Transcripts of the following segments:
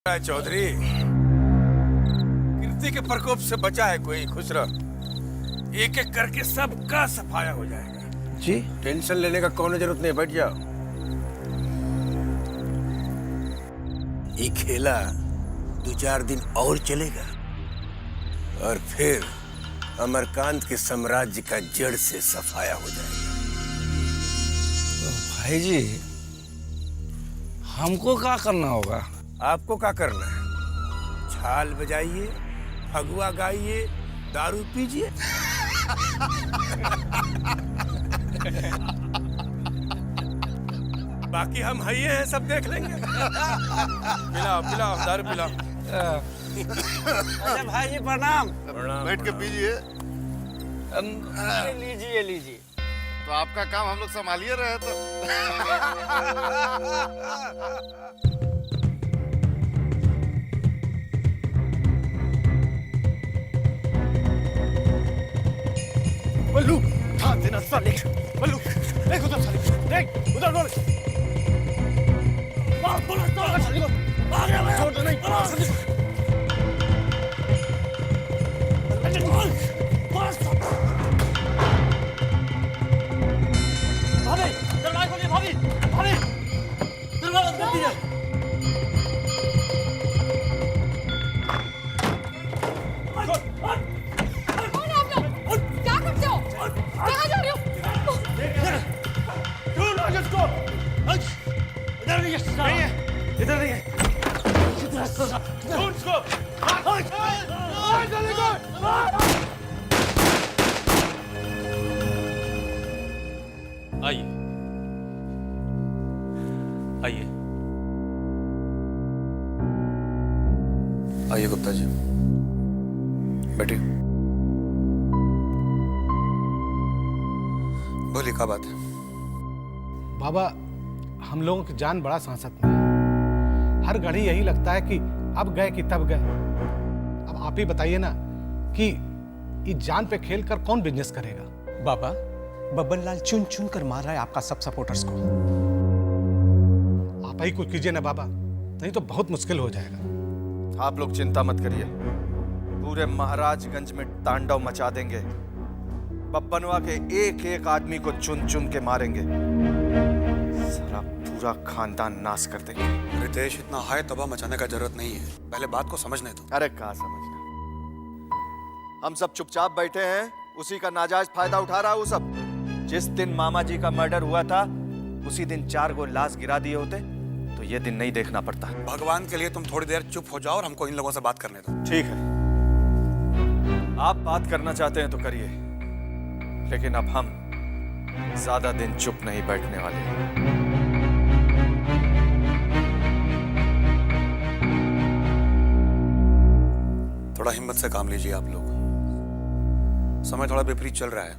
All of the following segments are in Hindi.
चौधरी, कीर्ति के प्रकोप से बचा है कोई? खुश रह, एक एक करके सबका सफाया हो जाएगा। जी टेंशन लेने का कौन जरूरत नहीं, बैठ जाओ। ये खेला 2-4 दिन और चलेगा और फिर अमरकांत के साम्राज्य का जड़ से सफाया हो जाएगा। भाई जी, हमको क्या करना होगा? आपको क्या करना है? छाल बजाइए, फगुआ गाइए, दारू पीजिए। बाकी हम हइये हैं, सब देख लेंगे। पिलाओ पिलाओ, दारू पिलाओ। अच्छा भाई जी प्रणाम। बैठ के पीजिए। लीजिए लीजिए। तो आपका काम हम लोग संभालिए रहे तो। बल्लू, ध्यान देना साले। बल्लू, देख उधर साले, देख उधर बोल। बोल साले को। आ गया मैं। छोड़ दो नहीं। भाभी, दरवाजा खोलिए भाभी। भाभी, दरवाजा खोल दीजिए। इधर नहीं है। आइए आइए आइए गुप्ता जी, बैठिए। बोलिए, क्या बात है? बाबा, हम लोगों की जान बड़ा सांसत में है। हर घड़ी यही लगता है कि अब गए कि तब गए। अब आप ही बताइए ना कि इस जान पे खेल कर कौन बिजनेस करेगा? बाबा, बब्बन लाल चुन चुन कर मार रहा है आपका सब सपोर्टर्स को। आप ही कुछ कीजिए ना बाबा, नहीं तो बहुत मुश्किल हो जाएगा। आप लोग चिंता मत करिए, पूरे महाराजगंज में तांडव मचा देंगे। बब्बनवा के एक एक आदमी को चुन चुन के मारेंगे, सारा पूरा खानदान नाश कर देंगे। रितेश, इतना हाय तबाह मचाने का जरूरत नहीं है, पहले बात को समझने दो। अरे कहाँ समझना, हम सब चुपचाप बैठे हैं, उसी का नाजायज फायदा उठा रहा है वो सब। जिस दिन मामा जी का मर्डर हुआ था, उसी दिन 4 गो लाश गिरा दिए होते तो ये दिन नहीं देखना पड़ता। भगवान के लिए तुम थोड़ी देर चुप हो जाओ और हमको इन लोगों से बात करने दो। ठीक है, आप बात करना चाहते हैं तो करिए, लेकिन अब हम ज्यादा दिन चुप नहीं बैठने वाले। थोड़ा हिम्मत से काम लीजिए आप लोग। समय थोड़ा विपरीत चल रहा है,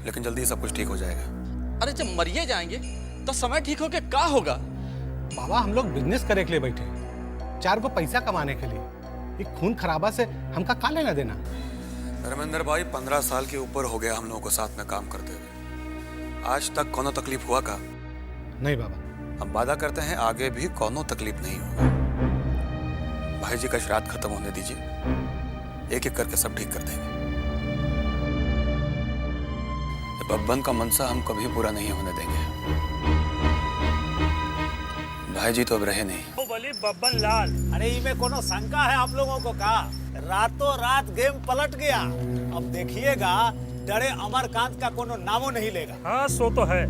लेकिन जल्दी सब कुछ ठीक हो जाएगा। अरे जब मरिए जाएंगे तो समय ठीक होके क्या होगा? बाबा, हम लोग बिजनेस करे के लिए बैठे, 4 को पैसा कमाने के लिए। ये खून खराबा से हमका क्या लेना देना? धर्मेंद्र भाई, 15 साल के ऊपर हो गया हम लोगों को साथ में काम करते हुए। आज तक कोनो तकलीफ हुआ का? नहीं बाबा। हम वादा करते हैं आगे भी कोनो तकलीफ नहीं होगा। भाई जी का श्राद्ध खत्म होने दीजिए, एक एक करके सब ठीक कर देंगे। बब्बन का मनसा हम कभी पूरा नहीं होने देंगे। भाई जी तो अब रहे नहीं। बोली बब्बन लाल, अरे इनमें कोनो शंका है आप लोगों को का? रातों रात गेम पलट गया। अब देखिएगा, डरे अमरकांत का कोनो नामो नहीं लेगा। हाँ, सो तो है।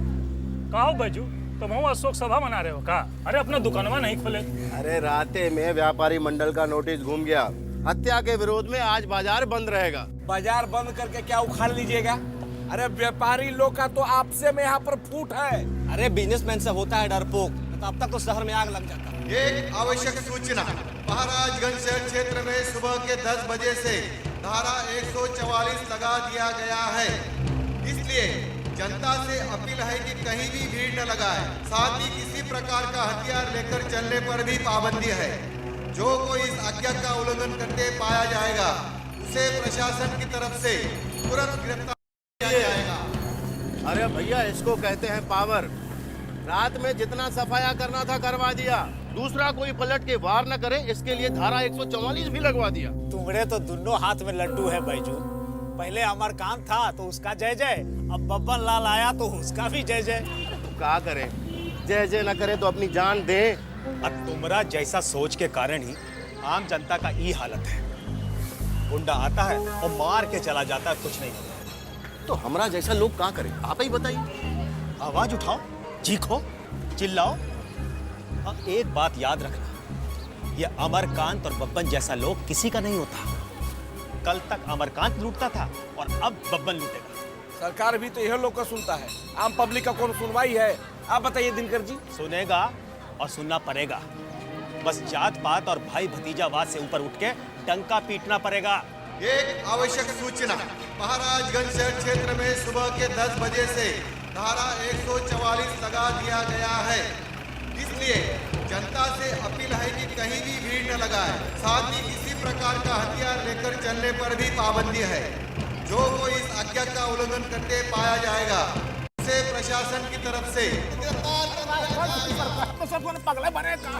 कहो बैजू, तुम अशोक सभा मना रहे हो का? अरे अपना दुकानवा नहीं खोले? अरे राते में व्यापारी मंडल का नोटिस घूम गया। हत्या के विरोध में आज बाजार बंद रहेगा। बाजार बंद करके क्या उखाड़ लीजिएगा? अरे व्यापारी लोग का तो आपसे में यहाँ पर फूट है। अरे बिजनेसमैन से होता है डरपोक, तो अब तक तो शहर में आग लग जाता। एक आवश्यक सूचना, महाराजगंज शहर क्षेत्र में सुबह के 10 बजे से धारा 144 लगा दिया गया है। इसलिए जनता से अपील है कि कहीं भी भीड़ न लगाए। साथ ही किसी प्रकार का हथियार लेकर चलने पर भी पाबंदी है। जो कोई इस आज्ञा का उल्लंघन करते पाया जाएगा, उसे प्रशासन की तरफ से तुरंत गिरफ्तार किया जाएगा। अरे भैया, इसको कहते हैं पावर। रात में जितना सफाया करना था करवा दिया, दूसरा कोई पलट के वार न करे, इसके लिए धारा 144 भी लगवा दिया। तुम्हारे तो दोनों हाथ में लड्डू है बैजू। पहले अमरकांत था तो उसका जय जय, अब बब्बन लाल आया तो उसका भी जय जय। तो क्या करे, जय जय न करे तो अपनी जान दे। अब तुम्हारा जैसा सोच के कारण ही आम जनता का ये हालत है। गुंडा आता है और मार के चला जाता है, कुछ नहीं होता। तो हमरा जैसा लोग क्या करे, आप ही बताइए। आवाज उठाओ, चीखो, चिल्लाओ। और एक बात याद रखना, ये अमरकांत और बब्बन जैसा लोग किसी का नहीं होता। कल तक अमरकांत लूटता था और अब बब्बन लूटेगा। सरकार भी तो यह लोग का सुनता है, आम पब्लिक का कौन सुनवाई है? आप बताइए दिनकर जी। सुनेगा और सुनना पड़ेगा। बस जात पात और भाई भतीजावाद से ऊपर उठ के डंका पीटना पड़ेगा। एक आवश्यक सूचना, महाराजगंज शहर क्षेत्र में सुबह के 10 बजे से धारा 144 लगा दिया गया है। इसलिए जनता से अपील है कि कहीं भी भीड़ न लगाए। साथ ही किसी प्रकार का हथियार लेकर चलने पर भी पाबंदी है। जो कोई इस आज्ञा का उल्लंघन करते पाया जाएगा उसे प्रशासन की तरफ से पगला बनेगा।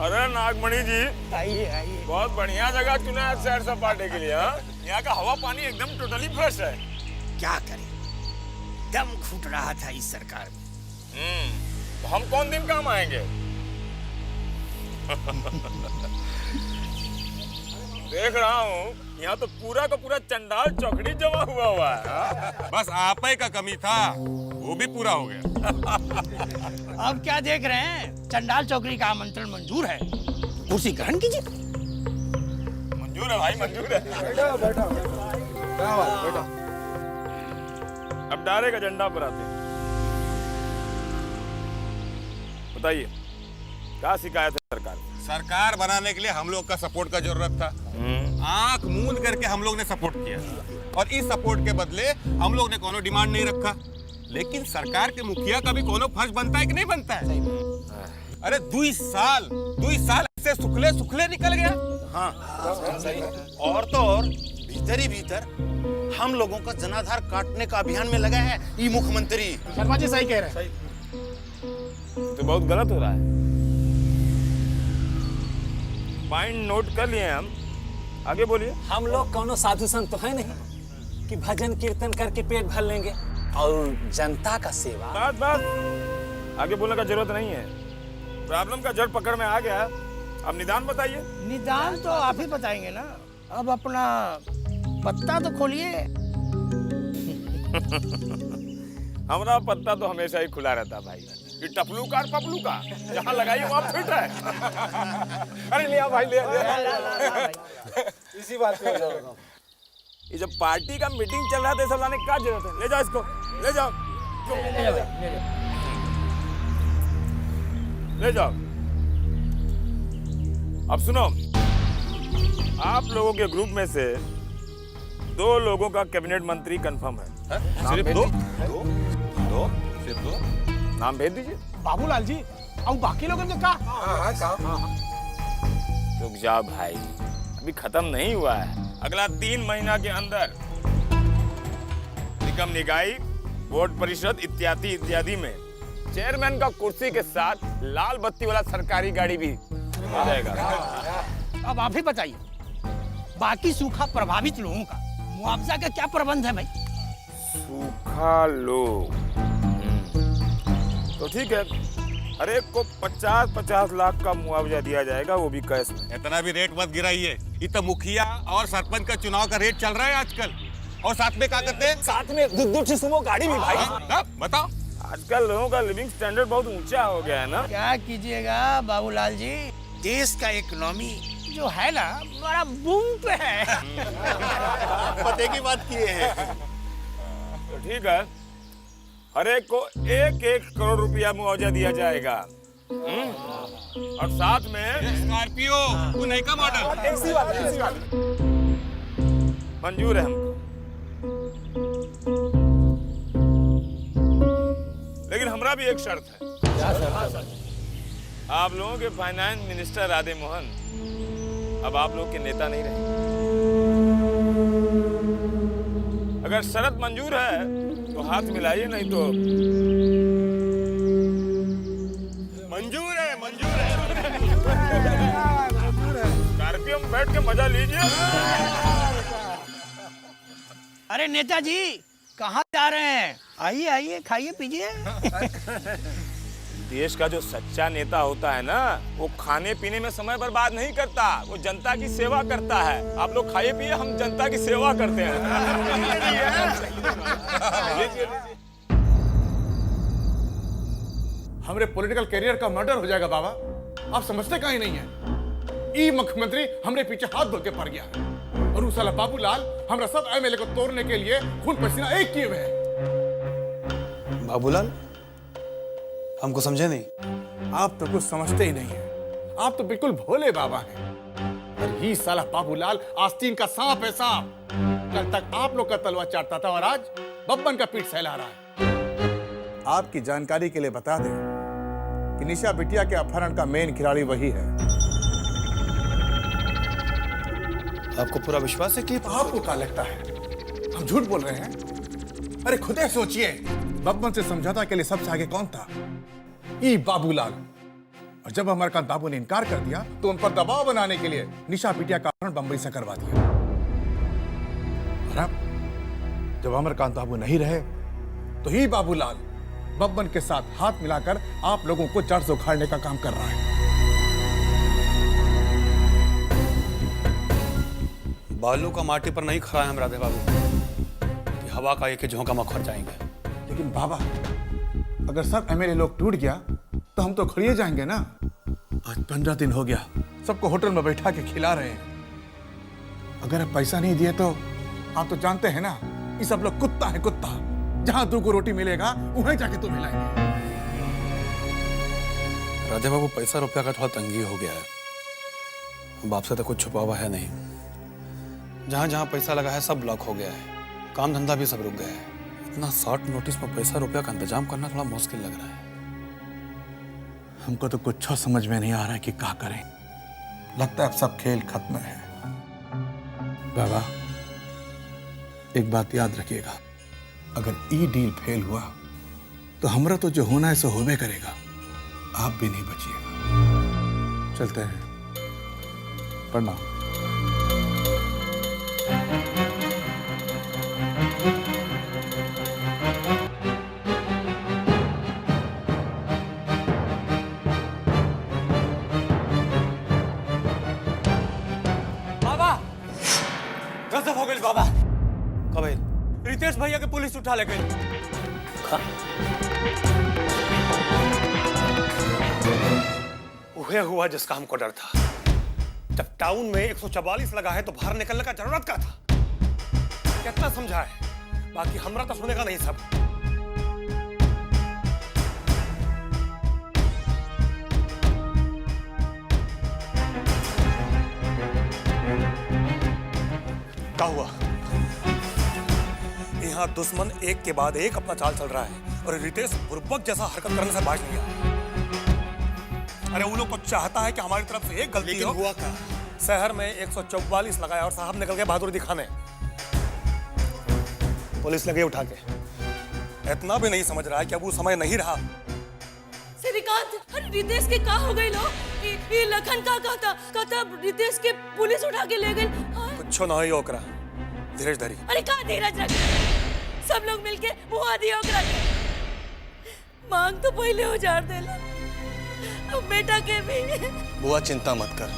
अरे नागमणि जी, आइए आइए। बहुत बढ़िया जगह चुना है सैर सपाटे के लिए। हाँ, यहाँ का हवा पानी एकदम टोटली फ्रेश है। क्या करें, दम घुट रहा था इस सरकार में। तो हम कौन दिन काम आएंगे? देख रहा हूँ यहाँ तो पूरा का पूरा चंडाल चौकड़ी जमा हुआ है। बस आप ही का कमी था, वो भी पूरा हो गया। अब क्या देख रहे हैं, चंडाल चौकड़ी का आमंत्रण मंजूर है, कुर्सी ग्रहण कीजिए। मंजूर है भाई, मंजूर है। बैठो बैठो। अब डायरेक्ट एजेंडा पर आते हैं। बताइए क्या शिकायत है सरकार? सरकार बनाने के लिए हम लोग का सपोर्ट का जरूरत था। आंख मूंद करके हम लोग ने सपोर्ट किया और इस सपोर्ट के बदले हम लोग ने कोनो डिमांड नहीं रखा। लेकिन सरकार के मुखिया का भी कोनो फर्ज बनता है कि नहीं बनता है? अरे 2 साल से सुखले सुखले निकल गया। हाँ, और तो और भीतर ही भीतर हम लोगों का जनाधार काटने का अभियान में लगा है ये मुख्यमंत्री। शर्मा जी सही कह रहे हैं। तो बहुत गलत हो रहा है। पॉइंट नोट कर लिए हम, आगे बोलिए। हम लोग कौनो साधु संत तो है नहीं कि भजन कीर्तन करके पेट भर लेंगे और जनता का सेवा। बात आगे बोलने का जरूरत नहीं है। प्रॉब्लम का जड़ पकड़ में आ गया, अब निदान बताइए। निदान तो आप ही बताएंगे ना। अब अपना पत्ता तो खोलिए। हमारा पत्ता तो हमेशा ही खुला रहता भाई। ये टपलू का और पपलू का जहाँ लगाइए वहाँ फिट है। अरे ले आओ भाई, ले इसी बात पे ये जब पार्टी का मीटिंग चल रहा था, सब लाने की क्या जरूरत है? ले जाओ इसको, ले जाओ, ले जाओ। अब सुनो, आप लोगों के ग्रुप में से 2 लोगों का कैबिनेट मंत्री कंफर्म है। सिर्फ 2? सिर्फ 2? नाम भेज दीजिए। बाबूलाल जी और बाकी लोगों ने कहा। रुक जाओ भाई, अभी खत्म नहीं हुआ है। अगला 3 महीना के अंदर निगम निकाय, बोर्ड परिषद इत्यादि इत्यादि में चेयरमैन का कुर्सी के साथ लाल बत्ती वाला सरकारी गाड़ी भी हो जाएगा। अब आप ही बताइए, बाकी सूखा प्रभावित लोगों का मुआवजा का क्या प्रबंध है भाई? सूखा लोग तो ठीक है, हर एक को 50-50 लाख का मुआवजा दिया जाएगा, वो भी कैश में। इतना भी रेट मत गिराइए। ये तो मुखिया और सरपंच का चुनाव का रेट चल रहा है आजकल। और साथ में क्या करते हैं? साथ में 2 सुमो गाड़ी भी भाई। बताओ, आजकल लोगों का लिविंग स्टैंडर्ड बहुत ऊंचा हो गया है ना। क्या कीजिएगा बाबूलाल जी, देश का इकोनॉमी जो है ना बड़ा बूम पे है। पते की बात किए हैं। तो ठीक है, हर एक को 1-1 करोड़ रुपया मुआवजा दिया जाएगा। और साथ में स्कॉर्पियो वो नई का मॉडल। एसी वाला मंजूर है हमको, लेकिन हमरा भी एक शर्त है। आप लोगों के फाइनेंस मिनिस्टर राधे मोहन अब आप लोग के नेता नहीं रहे। अगर शर्त मंजूर है तो हाथ मिलाइए, नहीं तो मंजूर है, मंजूर है। स्कॉर्पियो में बैठ के मजा लीजिए। अरे नेताजी कहाँ जा रहे हैं? आइए आइए, खाइए पीजिए। देश का जो सच्चा नेता होता है ना, वो खाने पीने में समय बर्बाद नहीं करता, वो जनता की सेवा करता है। आप लोग खाइए पिए, हम जनता की सेवा करते हैं। हमारे पॉलिटिकल कैरियर का मर्डर हो जाएगा बाबा, आप समझते कहीं नहीं है। ई मुख्यमंत्री हमरे पीछे हाथ धो के पड़ गया है और उस साला बाबूलाल हमरा सब एमएलए को तोड़ने के लिए खून पसीना एक किए हुए हैं। बाबूलाल, हमको समझे नहीं। आप तो कुछ समझते ही नहीं है, आप तो बिल्कुल भोले बाबा हैं। और ये साला बाबूलाल आस्तीन का सांप है, सांप। कल तक आप लोग का तलवार चाटता था और आज बब्बन का पीठ सहला रहा है। आपकी जानकारी के लिए बता दें कि निशा बिटिया के अपहरण का मेन खिलाड़ी वही है। आपको पूरा विश्वास है कि आपको क्या लगता है हम झूठ बोल रहे हैं? अरे खुदे सोचिए, बब्बन से समझौता के लिए सबसे आगे कौन था? ई बाबूलाल। और जब अमरकांत बाबू ने इनकार कर दिया तो उन पर दबाव बनाने के लिए निशा बिटिया का अपहरण बंबई से करवा दिया। और अब जब अमरकांत बाबू नहीं रहे तो ही बाबूलाल बब्बन के साथ हाथ मिलाकर आप लोगों को जड़ से उखाड़ने का काम कर रहा है। बालों का माटी पर नहीं खड़ा है हम राधे बाबू, हवा का एक झोंका मखर जाएंगे। लेकिन बाबा, अगर सब एमएलए लोग टूट गया तो हम तो खड़िए जाएंगे ना। आज 15 दिन हो गया सबको होटल में बैठा के खिला रहे हैं। अगर आप पैसा नहीं दिए तो आप तो जानते हैं ना, ये सब लोग कुत्ता है, कुत्ता। जहां 2 को रोटी मिलेगा वहीं जाके तो मिलाएंगे। राधे बाबू, पैसा रुपया का थोड़ा तंगी हो गया है, बाप से तो कुछ छुपा हुआ है नहीं। जहां जहां पैसा लगा है सब ब्लॉक हो गया है, काम धंधा भी सब रुक गया है। इतना शॉर्ट नोटिस में पैसा रुपया का इंतजाम करना थोड़ा मुश्किल लग रहा है। हमको तो कुछ समझ में नहीं आ रहा है कि क्या करें। लगता है अब सब खेल खत्म है। बाबा, एक बात याद रखिएगा, अगर ई डील फेल हुआ तो हमरा तो जो होना है सो होबे करेगा, आप भी नहीं बचिएगा। चलते हैं, प्रणाम। बाबा कब रितेश भैया के पुलिस उठा ले गई। वह हुआ जिसका हमको डर था। जब टाउन में 144 लगा है तो बाहर निकलने का जरूरत क्या था? कितना समझा है, बाकी हमरा तो सुनेगा नहीं सब। क्या हुआ? यहाँ दुश्मन एक के बाद एक अपना चाल चल रहा है और रितेश बुर्बक जैसा हरकत करने से बाज नहीं आया। अरे वो लोग को चाहता है कि हमारी तरफ से एक गलती हो। हुआ क्या? शहर में 144 लगाया और साहब निकल गए बहादुरी दिखाने। पुलिस लगे उठा के। इतना भी नहीं समझ रहा है कि अब वो समय नहीं रहा। श्रीकांत, अरे रितेश के का हो गई लो? ये लखन का कहता रितेश के पुलिस उठा के ले गई। कुछ ना ही ओकरा, धीरज धरी। अरे का धीरज रख, सब लोग मिलके मुआ दिया ओकरा। मांग तो पहले उजाड़ देला, अब बेटा के भी। बुआ चिंता मत कर,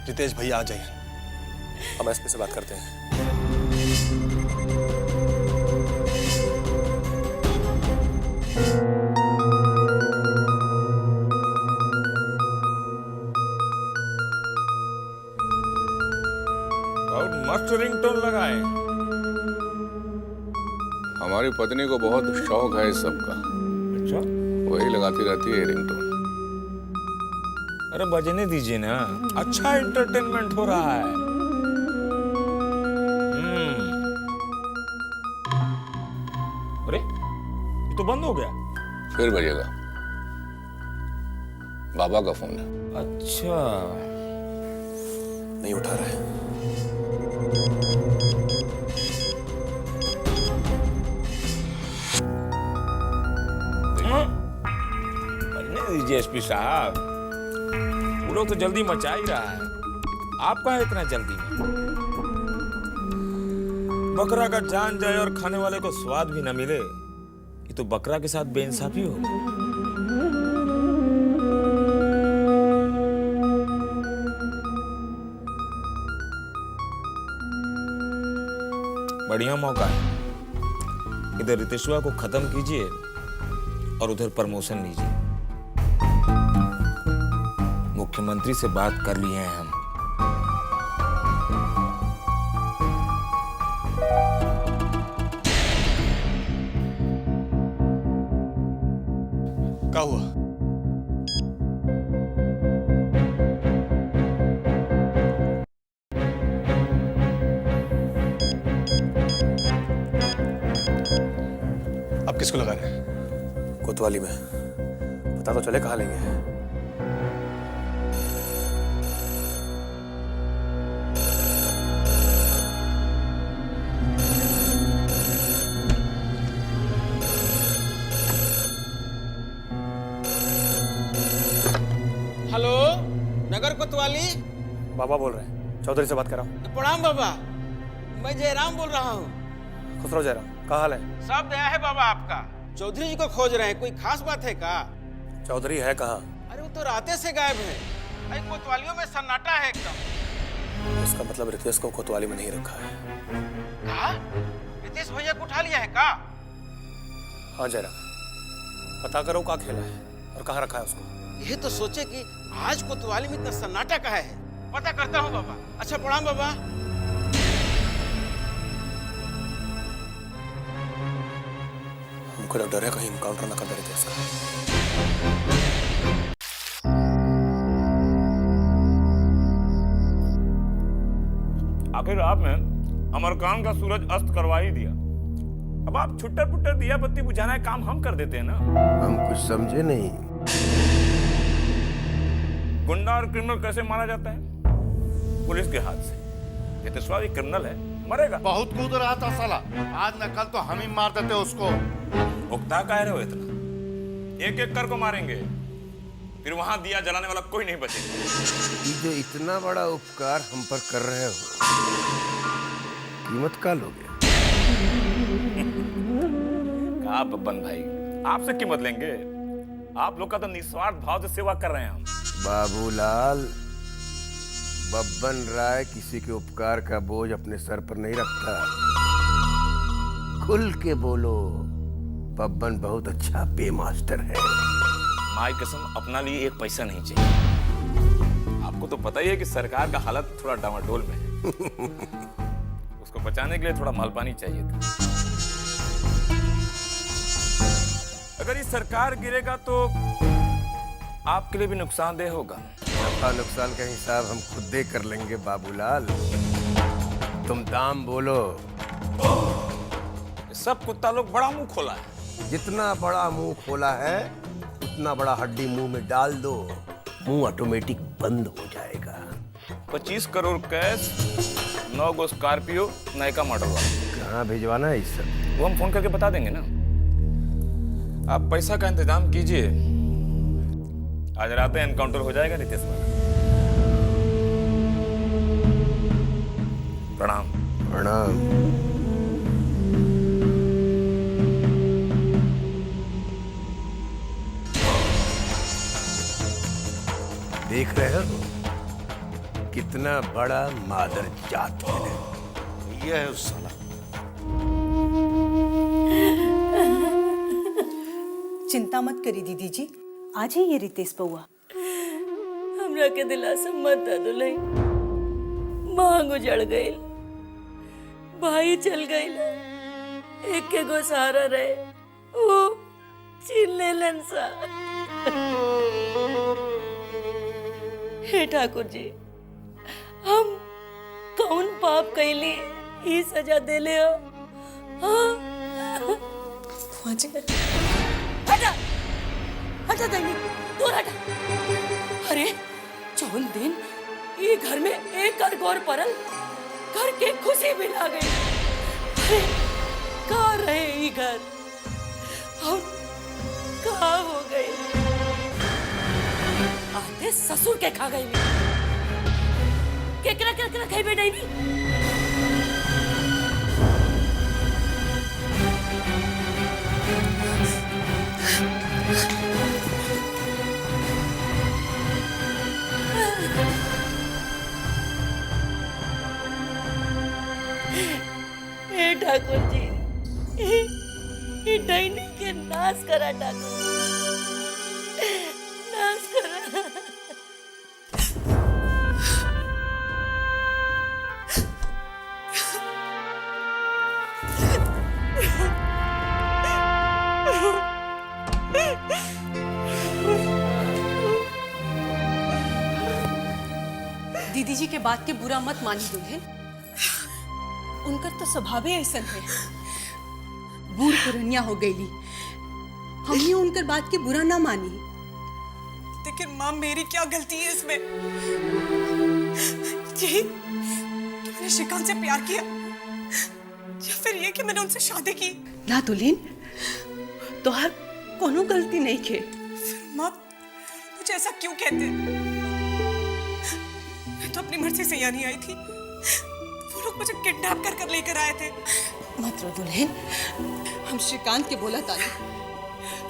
रितेश भैया आ जाइए, हम एसपी से बात करते हैं। और मस्त रिंगटोन लगाए। हमारी पत्नी को बहुत शौक है इस सब का। अच्छा? वही लगाती रहती है रिंगटोन। अरे बजने दीजिए ना, अच्छा एंटरटेनमेंट हो रहा है। अरे ये तो बंद हो गया। फिर बजेगा, बाबा का फोन है। अच्छा, नहीं उठा रहा है। बजने दीजिए एसपी साहब, वो लोग तो जल्दी मचा ही रहा है, आपका है इतना जल्दी में। बकरा का जान जाए और खाने वाले को स्वाद भी न मिले, ये तो बकरा के साथ बेइंसाफी होगी। बढ़िया मौका है, इधर रितेशवा को खत्म कीजिए और उधर प्रमोशन लीजिए। मुख्यमंत्री से बात कर लिए हैं हम। क्या हुआ? अब किसको लगा रहे हैं? कोतवाली में। पता तो चले कहाँ लेंगे। हेलो, नगर कोतवाली। बाबा बोल रहे हैं, चौधरी से बात कर रहा हूँ। प्रणाम बाबा, मैं जयराम बोल रहा हूँ। खुश रहो जयराम, क्या हाल है? सब दया है बाबा आपका। चौधरी जी को खोज रहे हैं, कोई खास बात है का? चौधरी है कहाँ? अरे वो तो राते से गायब है। अरे कोतवालियों में सन्नाटा है एकदम। इसका मतलब रितेश को कोतवाली में नहीं रखा है। कहा? रितेश भैया को उठा लिया है का? हाँ जयराम, पता करो क्या खेला है और कहाँ रखा है उसको। ये तो सोचे कि आज कोतवाली में इतना सन्नाटा कहा है। पता करता हूँ बाबा। अच्छा प्रणाम बाबा। हमको डर है कहीं इनकाउंटर ना कर दे रितेश का। आखिर आपने अमरकांत का सूरज अस्त करवा ही दिया, अब आप छुट्टर पुट्टर दिया बत्ती बुझाना है काम हम कर देते हैं ना। हम कुछ समझे नहीं। गुंडा और क्रिमिनल कैसे मारा जाता है? पुलिस के हाथ से। ये तो स्वाभाविक क्रिमिनल है, मरेगा। बहुत कूद रहा था साला, आज न कल तो हम ही मार देते उसको। उकता कह रहे हो इतना? एक एक कर को मारेंगे, फिर वहां दिया जलाने वाला कोई नहीं बचेगा। ये जो इतना बड़ा उपकार हम पर कर रहे हो, कीमत का लोगे? कहा बब्बन भाई, आपसे कीमत लेंगे? आप लोग का तो निस्वार्थ भाव से सेवा कर रहे हैं हम। बाबूलाल, बब्बन राय किसी के उपकार का बोझ अपने सर पर नहीं रखता। खुल के बोलो, बब्बन बहुत अच्छा पे मास्टर है। माई कसम, अपना लिए एक पैसा नहीं चाहिए। आपको तो पता ही है कि सरकार का हालत थोड़ा डामाडोल में है। उसको बचाने के लिए थोड़ा माल पानी चाहिए था। अगर ये सरकार गिरेगा तो आपके लिए भी नुकसानदेह होगा। नफा नुकसान का हिसाब हम खुद दे कर लेंगे बाबूलाल। तुम दाम बोलो। सब कुत्ता लोग बड़ा मुंह खोला है। जितना बड़ा मुंह खोला है उतना बड़ा हड्डी मुंह में डाल दो, मुंह ऑटोमेटिक बंद हो जाएगा। 25 करोड़ कैश, 9 गो स्कॉर्पियो, नयका मॉडल वाला। कहाँ भिजवाना है इस सब? वो हम फोन करके बता देंगे ना। आप पैसा का इंतजाम कीजिए, आज रात एनकाउंटर हो जाएगा रितेश वाला। प्रणाम। प्रणाम। देख रहे हो कितना बड़ा मादर जात है। ये है उस साला। चिंता मत करी दीदी जी, आज ही ये रितेश बउआ। हमरा के दिलासा मत दा दुल्हन, मांग उजड़ गई, भाई चल गई, एक के गो सहारा रहे, वो छीन लेलन सा। हे ठाकुर जी, हम कौन पाप कैली ई सजा देले हो? हटा हटा दैनी, दूर हटा। अरे जौन दिन ये घर में एक कर गौर परल, घर के खुशी भी ला गई। अरे का रहे ये घर और का हो गई? आते ससुर के खा गई। केकरा केकरा खाई बेटा नहीं? हे ठाकुर जी, ये डाइनी के नाश करा ठाकुर, नाश करा। दीदी जी के बात के बुरा मत मानी दुल्हन, उनका तो स्वभाव ऐसा है। बूढ़ पुरनिया हो गईली, हमने उनकर बात के बुरा ना मानी। लेकिन माँ मेरी क्या गलती है इसमें? जी तुमने श्रीकांत से प्यार किया या फिर ये कि मैंने उनसे शादी की? ना दुल्हन, तोहार कोनो गलती नहीं खे। फिर माँ मुझे ऐसा क्यों कहते? मैं तो अपनी मर्जी से यहाँ नहीं आई थी, वो लोग मुझे किडनैप कर लेकर आए थे। मत रो दुल्हन, हम श्रीकांत के बोला ताली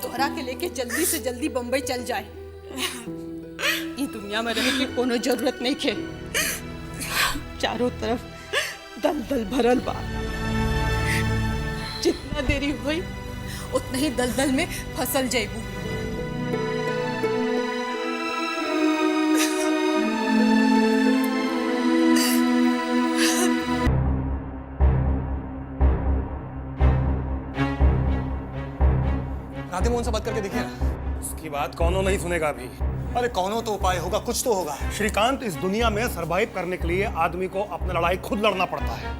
तोहरा के लेके जल्दी से जल्दी बम्बई चल जाए। ये दुनिया में रहने की कोनो जरूरत नहीं खे। चारों तरफ दलदल भरल बा, जितना देरी हुई उतना ही दलदल में फसल जाइबू। राधे मोहन से बात करके देखिए ना। उसकी बात कौनो नहीं सुनेगा अभी। अरे कौनो तो उपाय होगा, कुछ तो होगा। श्रीकांत, इस दुनिया में सरवाइव करने के लिए आदमी को अपना लड़ाई खुद लड़ना पड़ता है।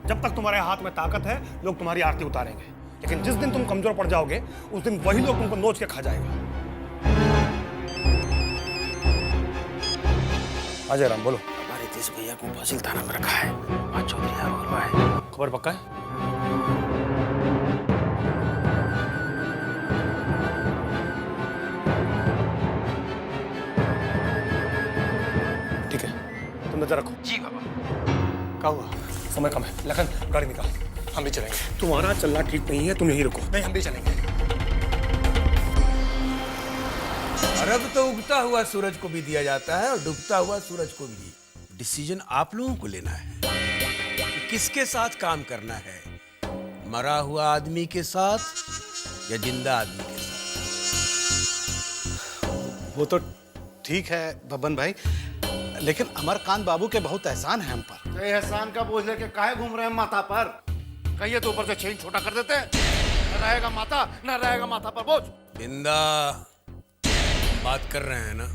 जब तक तुम्हारे हाथ में ताकत है, लोग तुम्हारी आरती उतारेंगे, लेकिन जिस दिन तुम कमजोर पड़ जाओगे, उस दिन वही लोग तुमको नोच के खा जाएगा। अजय राम बोलो। हमारे देश भैया को फासिल थाना में रखा है, वहाँ चौधरी है। खबर पक्का है? ठीक है, तुम नजर रखो। जी बाबा। क्या हुआ? समय कम है, लखन गाड़ी निकाल, हम भी चलेंगे। तुम्हारा चलना ठीक नहीं है, तुम यहीं रुको। नहीं, हम भी चलेंगे। अर्घ तो उगता हुआ सूरज को भी दिया जाता है और डूबता हुआ सूरज को भी। डिसीजन आप लोगों को लेना है कि किसके साथ काम करना है, मरा हुआ आदमी के साथ या जिंदा आदमी के साथ। वो तो ठीक है बब्बन भाई, लेकिन अमरकांत बाबू के बहुत एहसान है हम पर। एहसान का बोझ लेके काहे घूम रहे हैं माथा पर? कहिए तो ऊपर से चेन छोटा कर देते हैं, न रहेगा माथा, न रहेगा माथा पर बोझ। बिंदा, बात कर रहे हैं ना,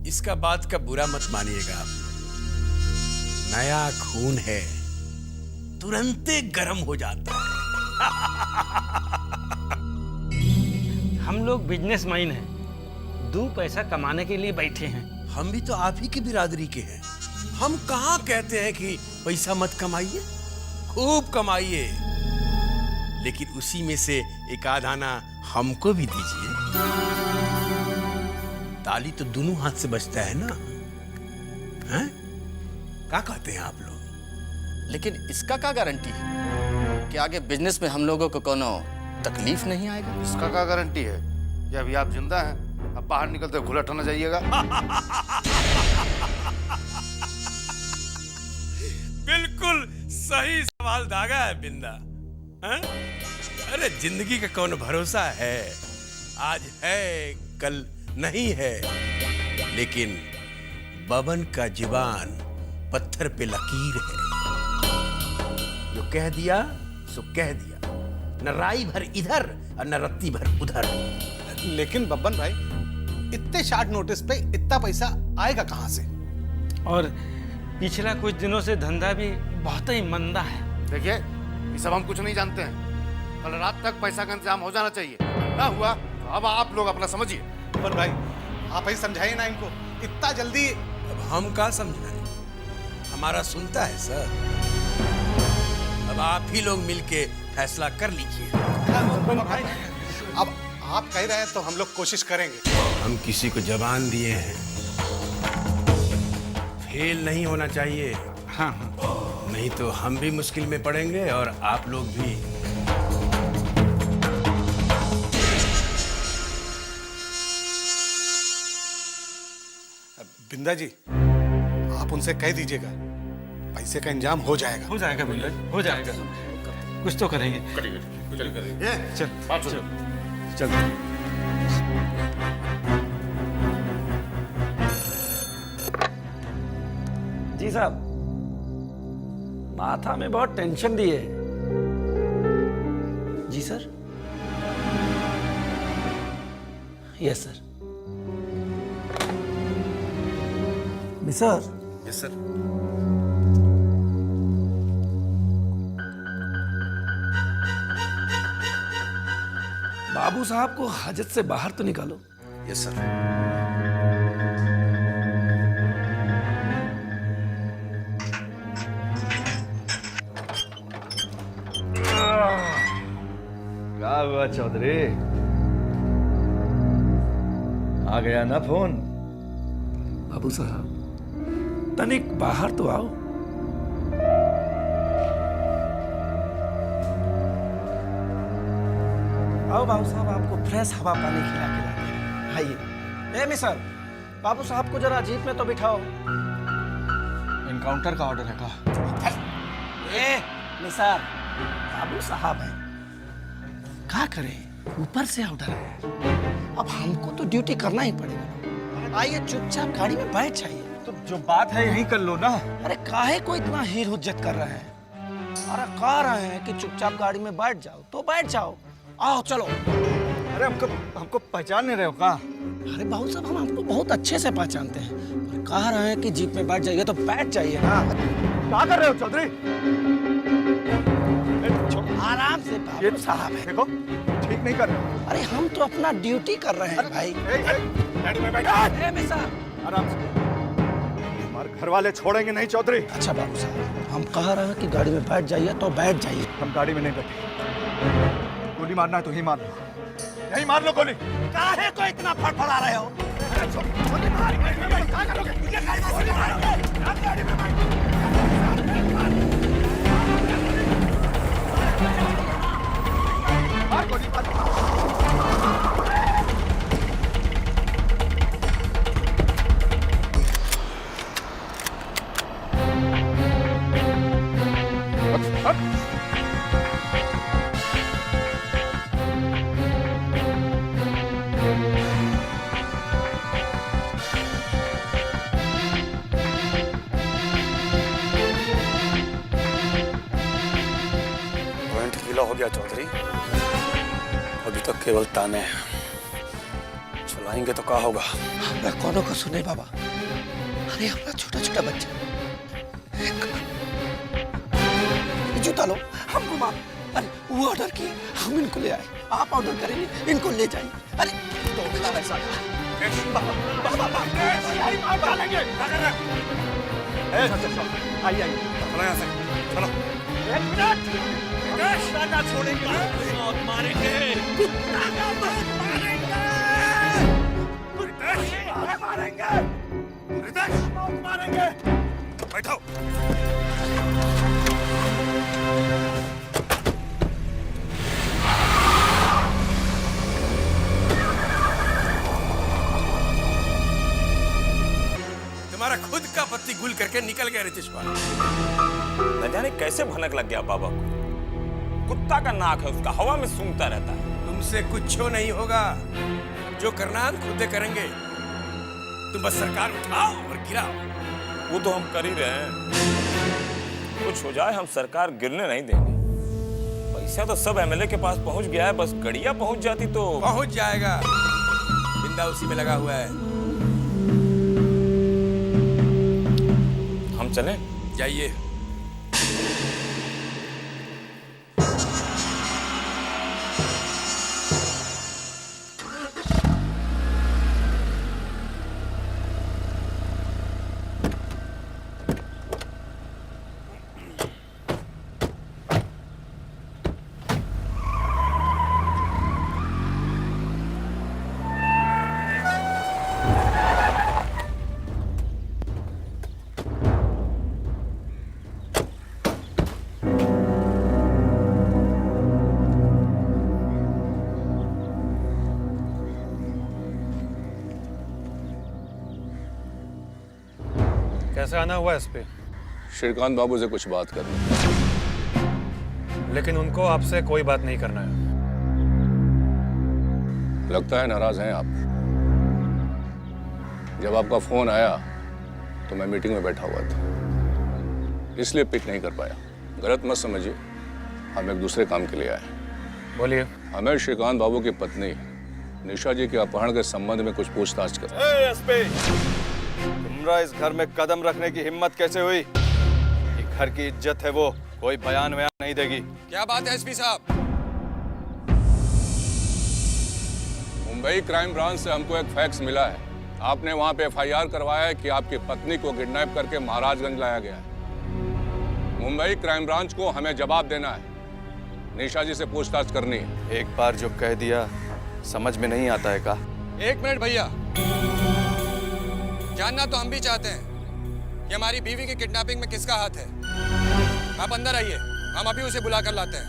इसका बात का बुरा मत मानिएगा आप लोग। नया खून है, तुरंते गर्म हो जाता है। हम लोग बिजनेसमैन हैं, दो पैसा कमाने के लिए बैठे हैं। हम भी तो आप ही की बिरादरी के हैं। हम कहाँ कहते हैं कि पैसा मत कमाइए, खूब कमाइए, लेकिन उसी में से एक आध आना हमको भी दीजिए। ताली तो दोनों हाथ से बजता है ना, हैं? क्या कहते हैं आप लोग? लेकिन इसका क्या गारंटी है कि आगे बिजनेस में हम लोगों को कोनो तकलीफ नहीं आएगा? इसका क्या गारंटी है? ये अभी आप जिंदा हैं, अब बाहर निकलते खुला ठना जाइएगा। बिल्कुल सही सवाल दागा है बिंदा। हैं? अरे जिंदगी का कौन भरोसा है, आज है कल नहीं है, लेकिन बबन का जुबान पत्थर पे लकीर है। जो कह दिया सो कह दिया, न राई भर इधर और न रत्ती भर उधर। लेकिन बब्बन भाई, इतने शॉर्ट नोटिस पे इतना पैसा आएगा कहाँ से? और पिछला कुछ दिनों से धंधा भी बहुत ही मंदा है। देखिए, ये सब हम कुछ नहीं जानते हैं। कल रात तक पैसा का इंतजाम हो जाना चाहिए। ना हुआ तो अब आप लोग अपना समझिए। पर भाई आप ही समझाइए ना इनको, इतना जल्दी। अब हम क्या समझाएं? हमारा सुनता है सर। अब आप ही लोग मिलके फैसला कर लीजिए। अब आप कह रहे हैं तो हम लोग कोशिश करेंगे। हम किसी को जबान दिए हैं, फेल नहीं होना चाहिए। हाँ हाँ, नहीं तो हम भी मुश्किल में पड़ेंगे और आप लोग भी। बिंदा जी, आप उनसे कह दीजिएगा पैसे का इंतजाम हो जाएगा। हो जाएगा बिंदा, हो जाएगा। कुछ तो करेंगे। चल चल। जी साहब, माथा में बहुत टेंशन दी है। जी sir. Yes sir. Sir. Yes sir. बाबू साहब को हाजत से बाहर तो निकालो। Yes sir. क्या हुआ चौधरी? आ गया ना फोन? बाबू साहब, तनिक बाहर तो आओ। आओ बाबू साहब, आपको फ्रेश हवा पानी खिला के लाते हैं। आइए। मिसर, बाबू साहब को जरा जीप में तो बिठाओ। इनकाउंटर का ऑर्डर है का? मिसर, बाबू साहब है, क्या करें, ऊपर से ऑर्डर है। अब हमको तो ड्यूटी करना ही पड़ेगा। आइए चुपचाप गाड़ी में बैठ जाइए। तो जो बात है यही कर लो ना। अरे काहे को इतना हीर हुज्जत कर रहे हैं? अरे कह रहे हैं कि चुपचाप गाड़ी में बैठ जाओ तो बैठ जाओ। आओ चलो। अरे हमको पहचान नहीं रहे हो का? अरे बाबू साहब, हम आपको बहुत अच्छे से पहचानते हैं। पर कह रहे हैं कि जीप में बैठ जाइए तो बैठ जाइए ना। क्या कर रहे हो चौधरी? आराम से बाबू साहब है। देखो, ठीक नहीं कर रहे। अरे हम तो अपना ड्यूटी कर रहे हैं भाई। गाड़ी में बैठा। आराम से। हमारे घर वाले छोड़ेंगे नहीं चौधरी। अच्छा बाबू साहब, हम कह रहे हैं कि गाड़ी में बैठ जाइए तो बैठ जाइए। हम गाड़ी में नहीं बैठे। गोली मारना है तो ही मार लो। यही मार लो गोली। काहे को इतना फड़फड़ा रहे हो? हो गया चौधरी, अभी तक केवल ताने हैं। चलाएंगे तो क्या होगा? हमरा कोनो को सुने बाबा। अरे हमारा छोटा छोटा बच्चा, जूता लो, हमको मार। अरे वो ऑर्डर किए, हम इनको ले आए। आप ऑर्डर करेंगे, इनको ले जाइए। अरे तो ऐसा मार डालेंगे। आइए आइए, चलो यहाँ से, चलो। एक मिनट, ना छोड़ेंगे, मौत मारेंगे, कुत्ता का मौत मारेंगे, मारेंगे, मौत मारेंगे। बैठो। तुम्हारा खुद का पत्ती गुल करके निकल गया रितेश पाल। न जाने कैसे भनक लग गया बाबा को। कुत्ता का नाक है उसका, हवा में सूंघता रहता है। तुमसे कुछ नहीं होगा, जो करना हम खुद करेंगे। तुम बस सरकार उठाओ और गिराओ। वो तो हम कर ही रहे हैं। कुछ हो जाए हम सरकार गिरने नहीं देंगे। पैसा तो सब एमएलए के पास पहुंच गया है, बस गड़िया पहुंच जाती तो। पहुंच जाएगा। बिंदा उसी में लगा हुआ है। हम चलें? जाइए। कैसे आना हुआ इस पे? श्रीकांत बाबू से कुछ बात करनी, लेकिन उनको आपसे कोई बात नहीं करना है। लगता है नाराज हैं आप। जब आपका फोन आया तो मैं मीटिंग में बैठा हुआ था, इसलिए पिक नहीं कर पाया। गलत मत समझिए, हम एक दूसरे काम के लिए आए। बोलिए। हमें श्रीकांत बाबू की पत्नी निशा जी के अपहरण के संबंध में कुछ पूछताछ कर। तुमरा इस घर में कदम रखने की हिम्मत कैसे हुई? ये घर की इज्जत है, वो कोई बयान वयान नहीं देगी। क्या बात है एसपी साहब? मुंबई क्राइम ब्रांच से हमको एक फैक्स मिला है। आपने वहां पे एफआईआर करवाया है कि आपकी पत्नी को किडनैप करके महाराजगंज लाया गया है। मुंबई क्राइम ब्रांच को हमें जवाब देना है, निशा जी से पूछताछ करनी है। एक बार जो कह दिया समझ में नहीं आता है का? एक मिनट भैया, जानना तो हम भी चाहते हैं कि हमारी बीवी की किडनैपिंग में किसका हाथ है। आप अंदर आइए, हम अभी उसे बुला कर लाते हैं।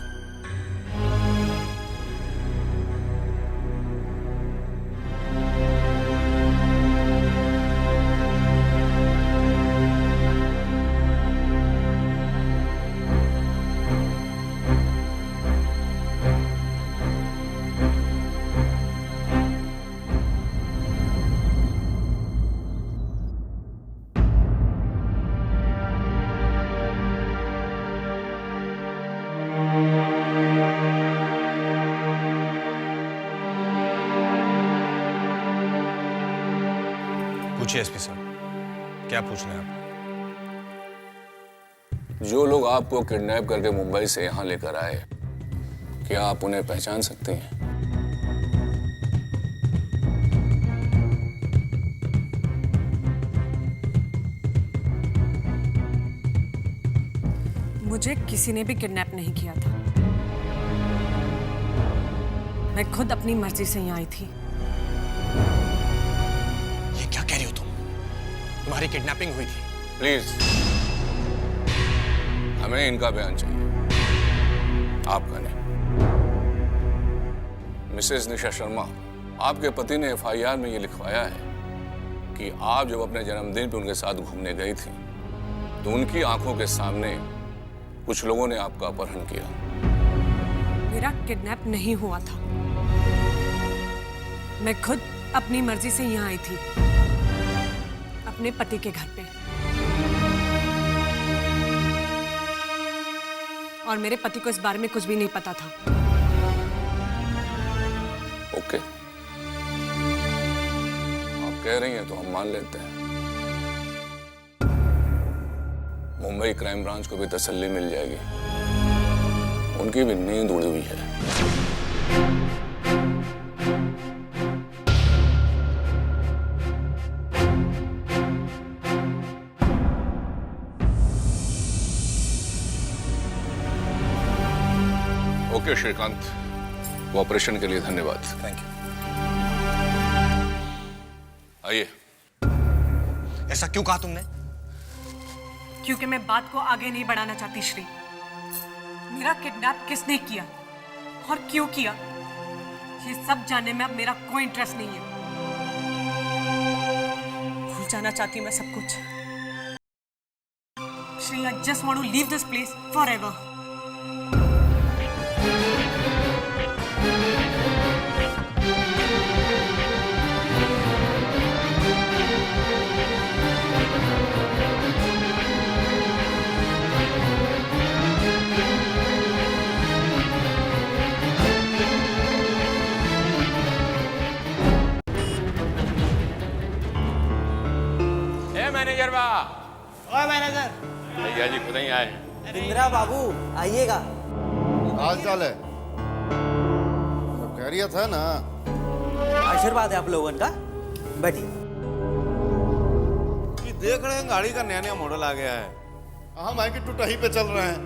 पूछिए एसपी साहब, क्या पूछना है आपको? जो लोग आपको किडनैप करके मुंबई से यहाँ लेकर आए, क्या आप उन्हें पहचान सकते हैं? मुझे किसी ने भी किडनैप नहीं किया था। मैं खुद अपनी मर्जी से यहाँ आई थी। ये क्या कह रही हो तुम? तुम्हारी किडनैपिंग हुई थी? प्लीज, हमें इनका बयान चाहिए, आपका नहीं। मिसेस निशा शर्मा, आपके पति ने एफआईआर में ये लिखवाया है कि आप जब अपने जन्मदिन पे उनके साथ घूमने गई थी तो उनकी आंखों के सामने कुछ लोगों ने आपका अपहरण किया। मेरा किडनैप नहीं हुआ था। मैं खुद अपनी मर्जी से यहाँ आई थी, अपने पति के घर पे। और मेरे पति को इस बारे में कुछ भी नहीं पता था। ओके, आप कह रही हैं तो हम मान लेते हैं। मुंबई क्राइम ब्रांच को भी तसल्ली मिल जाएगी, उनकी भी नींद उड़ी हुई है। ओके श्रीकांत, कोऑपरेशन के लिए धन्यवाद। Thank you. आइए। ऐसा क्यों कहा तुमने? क्योंकि मैं बात को आगे नहीं बढ़ाना चाहती श्री। मेरा किडनैप किसने किया और क्यों किया, ये सब जानने में अब मेरा कोई इंटरेस्ट नहीं है। भूल जाना चाहती हूँ मैं सब कुछ। Shri, I just want to leave this place forever. Indira बाबू आइएगा। हाल चाल है? सब खैरियत है ना? आशीर्वाद है आप लोगों का। बैठिए। ये देख रहे हैं गाड़ी का नया नया मॉडल आ गया है। हम आए कि टूटही पे चल रहे हैं।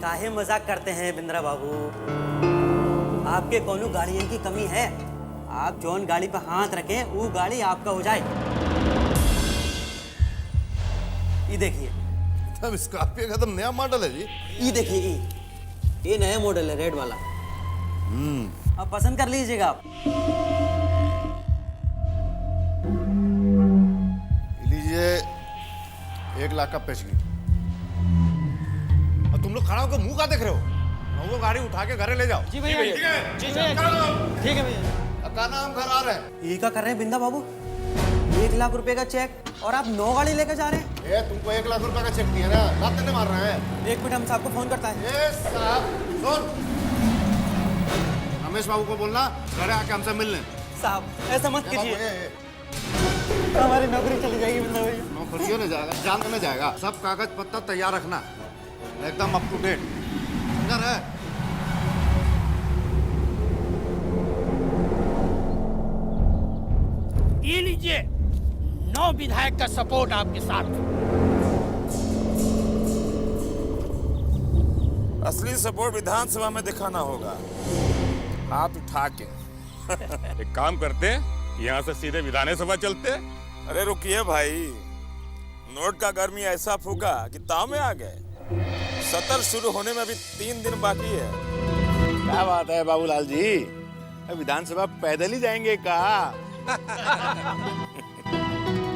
काहे मजाक करते हैं बिंद्रा बाबू? आपके कोनो गाड़ियों की कमी है? आप जौन गाड़ी पे हाथ रखें वो गाड़ी आपका हो जाए। ये देखिए, तब स्कॉर्पियो का तो नया मॉडल है जी। ये देखिए, ये नया मॉडल है, रेड वाला। अब पसंद कर लीजिएगा आप। लीजिए 1 लाख का पेशगी। और तुम लोग खड़ा होकर मुंह का देख रहे हो? वो गाड़ी उठा के घरे ले जाओ। जी भैया, ठीक है? जी भैया, ठीक है भैया। का नाम घर आ रहे हैं। ये क्या कर रहे हैं बिंदा बाबू? 1 लाख रुपए का चेक और आप 9 गाड़ी लेकर जा रहे हैं। तुमको 1 लाख रुपए का चेक दिया ना, बात नहीं मार रहे हैं। 1 मिनट, हम साहब को फोन करता है। साहब सुन, रमेश बाबू को बोलना घरे आके हमसे मिल लें। साहब ऐसा मत कीजिए, हमारी नौकरी चली जाएगी बिंदा भैया। नौकरियों ने जाएगा, जान में जाएगा। सब कागज पत्तर तैयार रखना, एकदम अप टू डेट। इधर है। ये लीजिए, 9 विधायक का सपोर्ट आपके साथ। असली सपोर्ट विधानसभा में दिखाना होगा, हाथ उठा के। एक काम करते हैं, यहाँ से सीधे विधानसभा चलते हैं। अरे रुकिए भाई, नोट का गर्मी ऐसा फूका कि ताव में आ गए। सत्र शुरू होने में अभी 3 दिन बाकी है। क्या बात है बाबूलाल जी, विधानसभा पैदल ही जाएंगे का?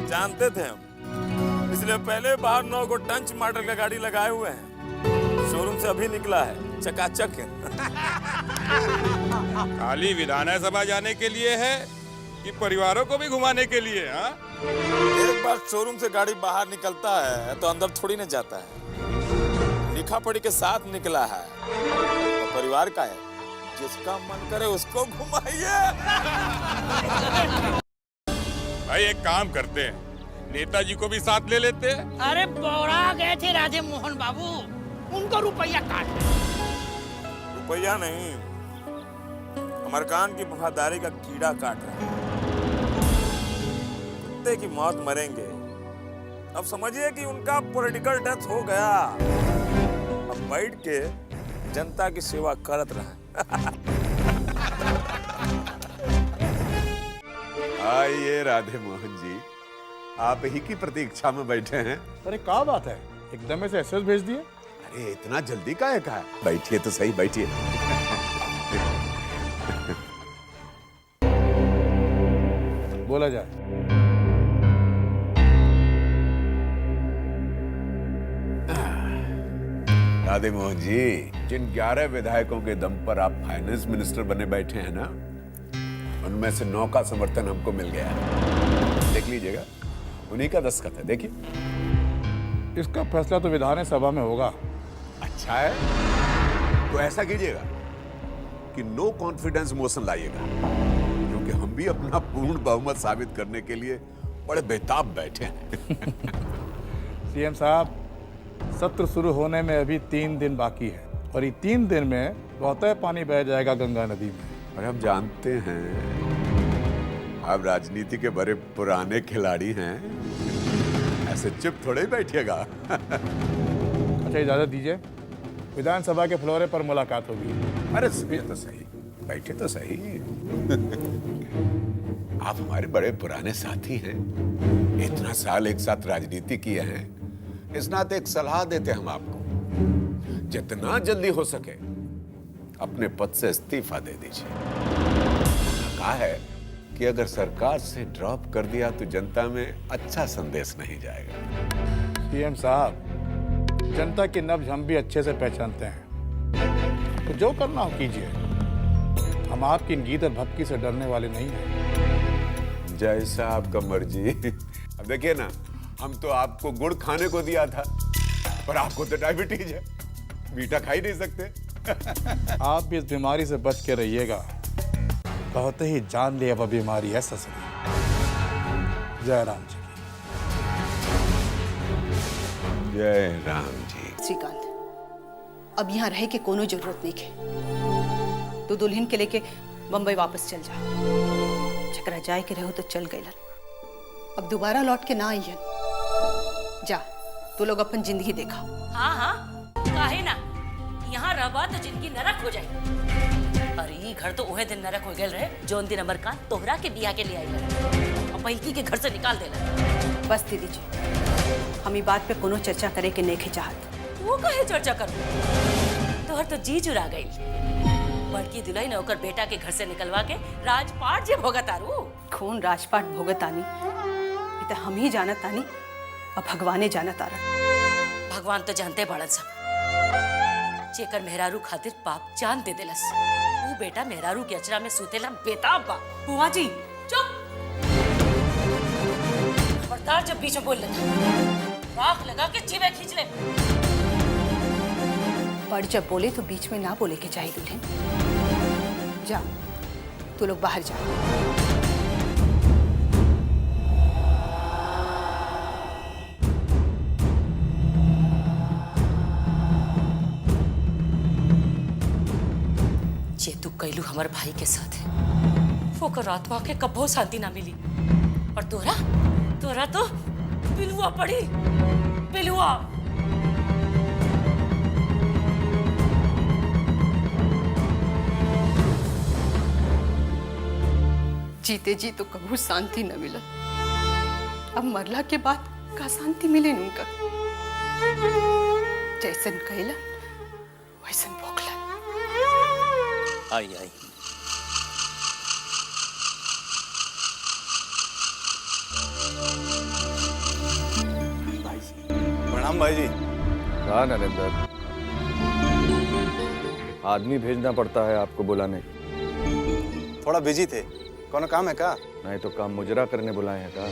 जानते थे हम, इसलिए पहले बाहर 9 गो टंच मॉडल का गाड़ी लगाए हुए हैं। शोरूम से अभी निकला है, चकाचक है। खाली विधानसभा जाने के लिए है कि परिवारों को भी घुमाने के लिए? हाँ, एक बार शोरूम से गाड़ी बाहर निकलता है तो अंदर थोड़ी न जाता है। लिखा पढ़ी के साथ निकला है तो परिवार का है, जिसका मन करे उसको घुमाइए। भाई एक काम करते हैं, नेताजी को भी साथ ले लेते हैं। अरे बौरा गए थे राधे मोहन बाबू, उनको रुपया काट। रुपया नहीं, अमरकांत की वफादारी का कीड़ा काट रहे हैं। कुत्ते की मौत मरेंगे। अब समझिए कि उनका पॉलिटिकल डेथ हो गया। अब बैठ के जनता की सेवा करत रहा। आइए राधे मोहन जी, आप ही की प्रतीक्षा में बैठे हैं। अरे क्या बात है, एकदम से एसएस भेज दिए? अरे इतना जल्दी काहे कहा? बैठिए तो सही, बैठिए। बोला जाए। राधे मोहन जी, जिन 11 विधायकों के दम पर आप फाइनेंस मिनिस्टर बने बैठे हैं ना, उनमें से 9 का समर्थन हमको मिल गया है। देख लीजिएगा, उन्हीं का दस्तखत है, देखिए। इसका फैसला तो विधानसभा में होगा। अच्छा है, तो ऐसा कीजिएगा कि नो कॉन्फिडेंस मोशन लाइएगा, क्योंकि हम भी अपना पूर्ण बहुमत साबित करने के लिए बड़े बेताब बैठे हैं। सीएम साहब, सत्र शुरू होने में अभी 3 दिन बाकी है और ये 3 दिन में बहुतः पानी बह जाएगा गंगा नदी में। और हम जानते हैं आप राजनीति के बड़े पुराने खिलाड़ी हैं, ऐसे चुप थोड़े ही बैठिएगा। अच्छा इजाजत दीजिए, विधानसभा के फ्लोरे पर मुलाकात होगी। अरे सुनिए तो सही, बैठे तो सही। आप हमारे बड़े पुराने साथी हैं, इतना साल एक साथ राजनीति किए हैं, इस नाते एक सलाह देते हम आपको, जितना जल्दी हो सके अपने पद से इस्तीफा दे दीजिए। कहा है कि अगर सरकार से ड्रॉप कर दिया तो जनता में अच्छा संदेश नहीं जाएगा। सीएम साहब, जनता की नब्ज हम भी अच्छे से पहचानते हैं, तो जो करना हो कीजिए। हम आपकी गीत और भपकी से डरने वाले नहीं हैं। जैसा आपका मर्जी। अब देखिए ना, हम तो आपको गुड़ खाने को दिया था, पर आपको तो डायबिटीज है, मीठा खा ही नहीं सकते। आप भी इस बीमारी से बच के रहिएगा, बहुत ही जानलेवा बीमारी है ससुरी। जय राम जी। जय राम जी। श्रीकांत, अब यहाँ रहे के कोनो जरूरत नहीं है। तू दुल्हन के लेके बम्बई वापस चल जा। जकरा जाए के रहो तो चल गए, अब दोबारा लौट के ना आई है। जा तू लोग अपन जिंदगी देखा। हाँ हाँ, काहे ना, यहाँ रहबा तो जिंदगी नरक हो जाए। अरे ये घर तो उहे दिन नरक हो गए रहे जोन दिन अमरकांत तोहरा के बिया के लिए आई रहे और पहिलकी के घर से निकाल देना। बस दीदी जी, हम ई बात पे कोनो चर्चा करे के नहीं चाहत। वो कहे चर्चा कर, तोहर तो जी चुरा गई। बड़की दुल्हन होकर बेटा के घर से निकलवा के राजपाट जे भोगत आरू। खून राजपाट भोगत आनी तो हम ही जानत आनी और भगवाने जानत आरा। भगवान तो जानते बड़न सब, जेकर मेहरारू खातिर पाप जान दे देलस। वो बेटा मेहरारू के अचरा में सूतेला बेताब बा। बुआ जी चुप, खबरदार जब बीच में बोल लेना राख लगा के जीवे खींच ले। बड़ जब बोले तो बीच में ना बोले के चाहिए दुल्हन। जा तू लोग बाहर जा। जे तू कैलू हमारे भाई के साथ है, वो कर आत्मा के कब्बो शांति ना मिली। और तोरा तोरा तो पिलुआ पड़ी, पिलुआ। जीते जी तो कबू शांति न मिला, अब मरला के बाद का शांति मिले उनका। जैसन कहला वैसन भोगला। आई आई। प्रणाम भाई जी। कहा नरेंद्र, आदमी भेजना पड़ता है आपको बुलाने। थोड़ा बिजी थे, कौन काम है का? नहीं तो काम मुजरा करने बुलाए हैं का?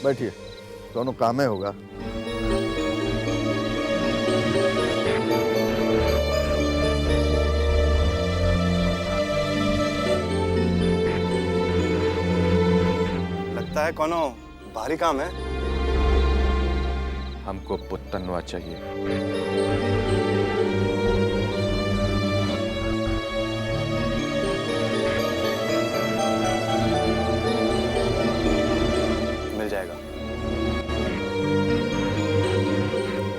बैठिए, दोनों काम है होगा। लगता है कोनो भारी काम है। हमको पुत्तनवा चाहिए। मिल जाएगा,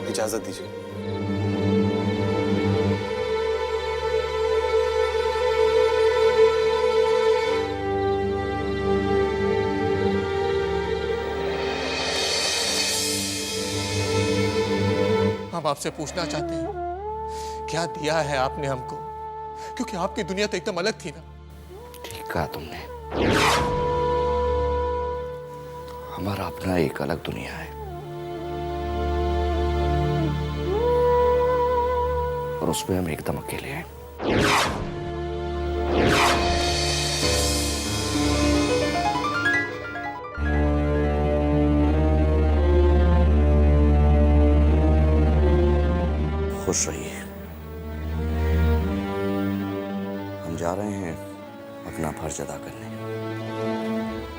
इजाजत दीजिए। हम आपसे पूछना चाहते हैं, क्या दिया है आपने हमको? क्योंकि आपकी दुनिया तो एकदम अलग थी ना। ठीक कहा तुमने, हमारा अपना एक अलग दुनिया है और उसमें हम एकदम अकेले हैं। खुश रहिए, हम जा रहे हैं अपना फर्ज अदा करने।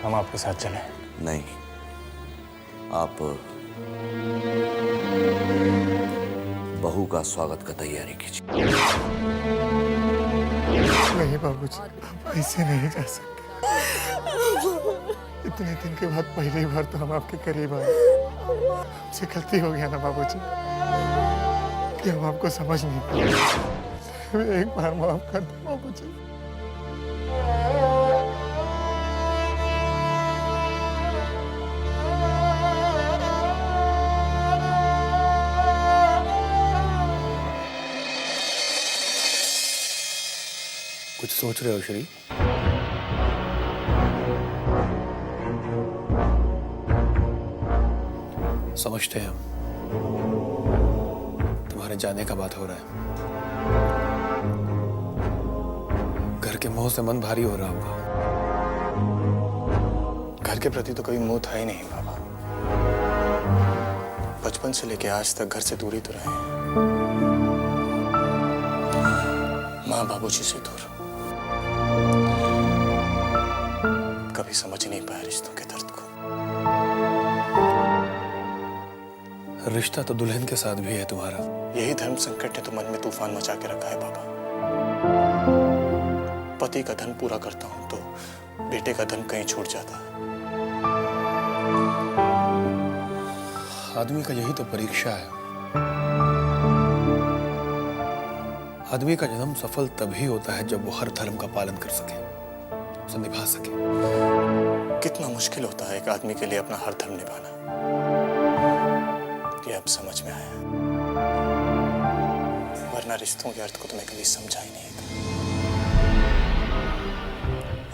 हम आपके साथ चलें? नहीं, आप बहू का स्वागत का तैयारी कीजिए। नहीं बाबूजी, आप ऐसे नहीं जा सकते। इतने दिन के बाद पहली बार तो हम आपके करीब आए। हमसे गलती हो गया ना बाबूजी, कि हम आपको समझ नहीं पाए। एक बार माफ कर दो बाबूजी। कुछ सोच रहे हो श्री? समझते हैं हम, तुम्हारे जाने का बात हो रहा है। घर के मोह से मन भारी हो रहा होगा। घर के प्रति तो कभी मोह था ही नहीं बाबा। बचपन से लेके आज तक घर से दूरी तो रहे हैं, माँ बाबूजी से दूर। कभी समझ नहीं पाया रिश्तों के दर्द को। रिश्ता तो दुल्हन के साथ भी है तुम्हारा। यही धर्म संकट ने तो मन में तूफान मचा के रखा है बाबा। पति का धन पूरा करता हूं तो बेटे का धन कहीं छूट जाता है। आदमी का यही तो परीक्षा है। आदमी का जन्म सफल तभी होता है जब वो हर धर्म का पालन कर सके, उसे निभा सके। कितना मुश्किल होता है एक आदमी के लिए अपना हर धर्म निभाना, ये अब समझ में आया। वरना रिश्तों के अर्थ को तो मैं कभी समझा ही नहीं था,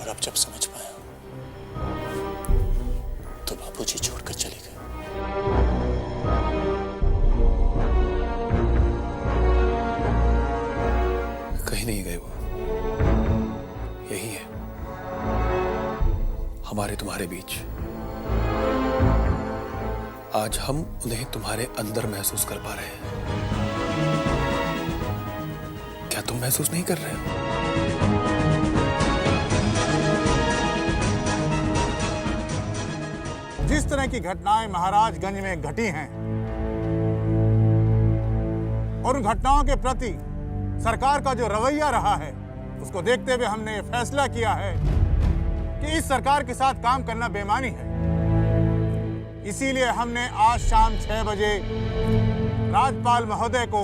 और अब जब समझ पाया तो बाबूजी छोड़कर चले गए। कहीं नहीं गए वो, यही है हमारे तुम्हारे बीच। आज हम उन्हें तुम्हारे अंदर महसूस कर पा रहे हैं। क्या तुम महसूस नहीं कर रहे हो? जिस तरह की घटनाएं महाराजगंज में घटी हैं और उन घटनाओं के प्रति सरकार का जो रवैया रहा है, उसको देखते हुए हमने ये फैसला किया है कि इस सरकार के साथ काम करना बेईमानी है। इसीलिए हमने आज शाम 6 बजे राज्यपाल महोदय को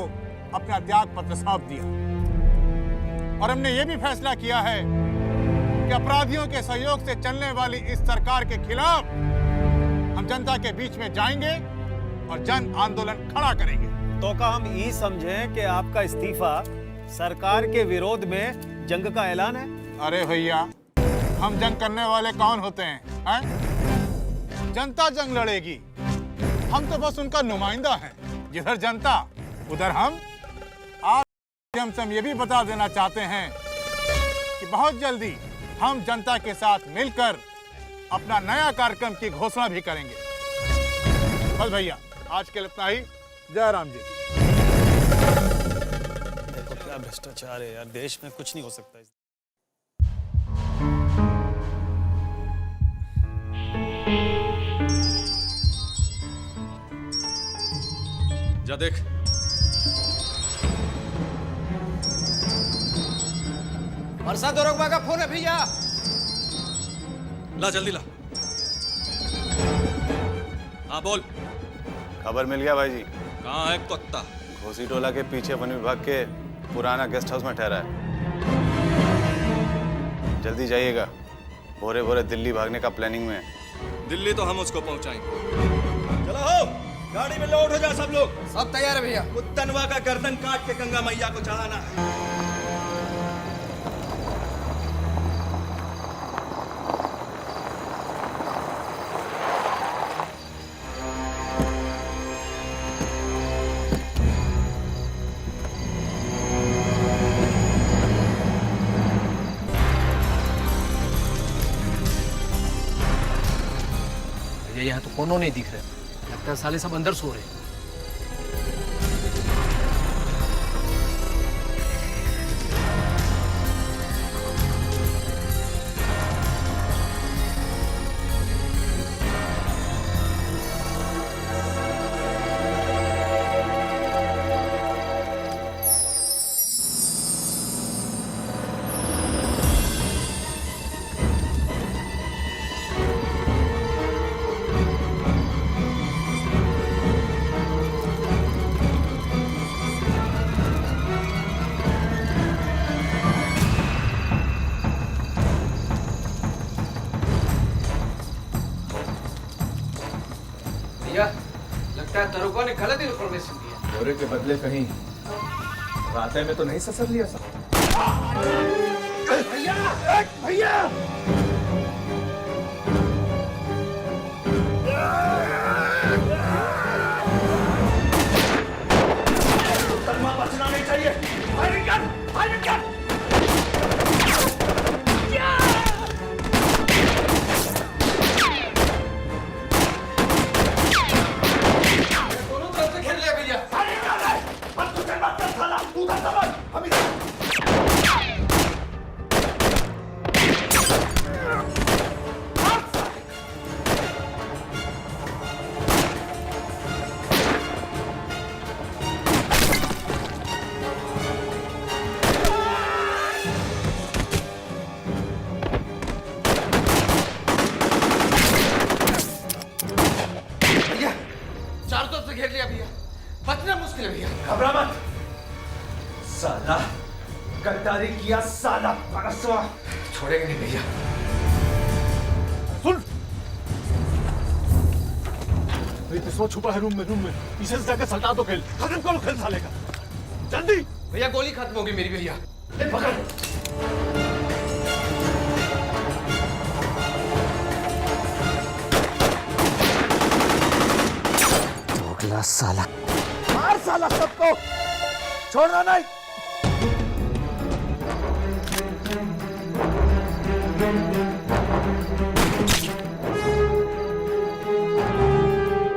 अपना त्याग पत्र सौंप दिया, और हमने ये भी फैसला किया है कि अपराधियों के सहयोग से चलने वाली इस सरकार के खिलाफ हम जनता के बीच में जाएंगे और जन आंदोलन खड़ा करेंगे। तो का हम ये समझें कि आपका इस्तीफा सरकार के विरोध में जंग का ऐलान है? अरे भैया, हम जंग करने वाले कौन होते हैं, हैं? जनता जंग लड़ेगी, हम तो बस उनका नुमाइंदा हैं। जिधर जनता उधर हम। आज से हम ये भी बता देना चाहते हैं कि बहुत जल्दी हम जनता के साथ मिलकर अपना नया कार्यक्रम की घोषणा भी करेंगे। बस भैया, आज के लिए इतना ही। जय राम जी। देखो क्या भ्रष्टाचार है यार, देश में कुछ नहीं हो सकता। जा देख। वर्षा दरोगा का फोन है भैया। ला जल्दी ला। हाँ बोल। खबर मिल गया भाई जी। कहाँ है कुत्ता? घोसी टोला के पीछे वन विभाग के पुराना गेस्ट हाउस में ठहरा है। जल्दी जाइएगा, भोरे भोरे दिल्ली भागने का प्लानिंग में है। दिल्ली तो हम उसको पहुंचाएंगे। चलो हो, गाड़ी में लोड हो जाओ सब लोग। सब तैयार है भैया। कुत्तनवा का गर्दन काट के गंगा मैया को चढ़ाना है। यहाँ तो कोनो नहीं दिख रहे, लगता है साले सब अंदर सो रहे हैं। लगता है दरोगा ने गलत इन्फॉर्मेशन दिया। दौरे के बदले कहीं रास्ते में तो नहीं ससर लिया सब। भैया, भैया, बचना नहीं चाहिए। फायरिंग कर, फायरिंग कर। घबरा मत। साला गद्दारी किया, साला परसवा छोड़ेंगे नहीं भैया। सुन, रितेशवा छुपा है रूम में पीछे से जाकर सल्टा दो खेल, खत्म करो खेल साले का, जल्दी। भैया गोली खत्म होगी मेरी भैया। ले पकड़। दोगला साला, मार साला सबको, छोड़ना नहीं।